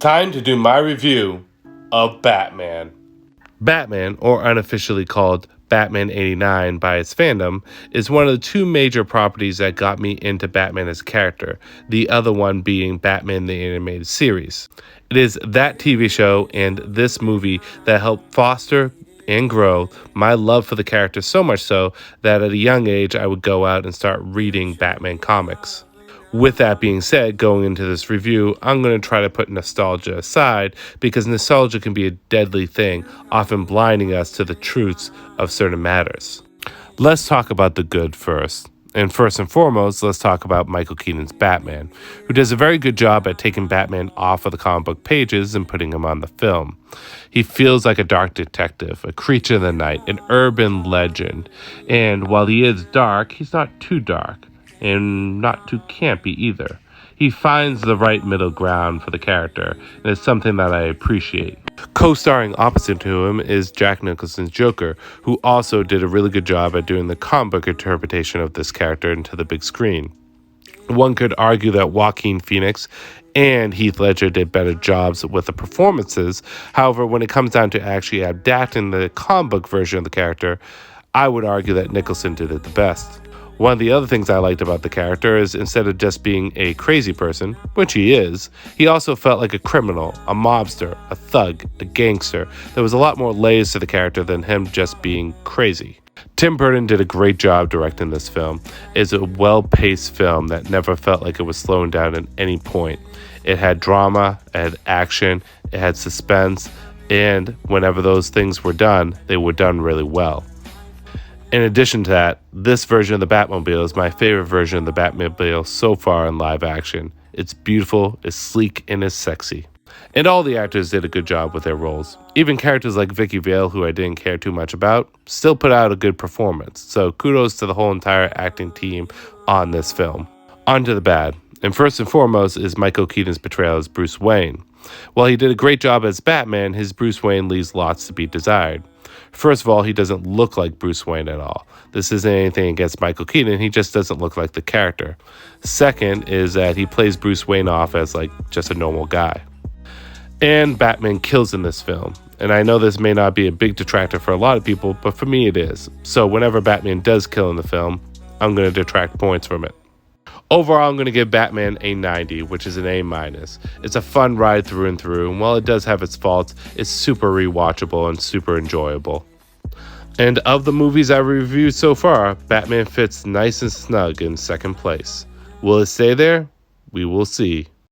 time to do my review of Batman. Batman, or unofficially called Batman 89 by its fandom, is one of the two major properties that got me into Batman as a character, the other one being Batman the Animated Series. It is that TV show and this movie that helped foster and grow my love for the character, so much so that at a young age I would go out and start reading Batman comics. With that being said, going into this review, I'm going to try to put nostalgia aside because nostalgia can be a deadly thing, often blinding us to the truths of certain matters. Let's talk about the good first. And first and foremost, let's talk about Michael Keaton's Batman, who does a very good job at taking Batman off of the comic book pages and putting him on the film. He feels like a dark detective, a creature of the night, an urban legend. And while he is dark, he's not too dark. And not too campy either. He finds the right middle ground for the character, and it's something that I appreciate. Co-starring opposite to him is Jack Nicholson's Joker, who also did a really good job at doing the comic book interpretation of this character into the big screen. One could argue that Joaquin Phoenix and Heath Ledger did better jobs with the performances. However, when it comes down to actually adapting the comic book version of the character, I would argue that Nicholson did it the best. One of the other things I liked about the character is instead of just being a crazy person, which he is, he also felt like a criminal, a mobster, a thug, a gangster. There was a lot more layers to the character than him just being crazy. Tim Burton did a great job directing this film. It's a well-paced film that never felt like it was slowing down at any point. It had drama, it had action, it had suspense, and whenever those things were done, they were done really well. In addition to that, this version of the Batmobile is my favorite version of the Batmobile so far in live action. It's beautiful, it's sleek, and it's sexy. And all the actors did a good job with their roles. Even characters like Vicky Vale, who I didn't care too much about, still put out a good performance. So kudos to the whole entire acting team on this film. On to the bad. And first and foremost is Michael Keaton's portrayal as Bruce Wayne. While he did a great job as Batman, his Bruce Wayne leaves lots to be desired. First of all, he doesn't look like Bruce Wayne at all. This isn't anything against Michael Keaton, he just doesn't look like the character. Second is that he plays Bruce Wayne off as like just a normal guy. And Batman kills in this film. And I know this may not be a big detractor for a lot of people, but for me it is. So whenever Batman does kill in the film, I'm going to detract points from it. Overall, I'm going to give Batman a 90, which is an A-. It's a fun ride through and through, and while it does have its faults, it's super rewatchable and super enjoyable. And of the movies I've reviewed so far, Batman fits nice and snug in second place. Will it stay there? We will see.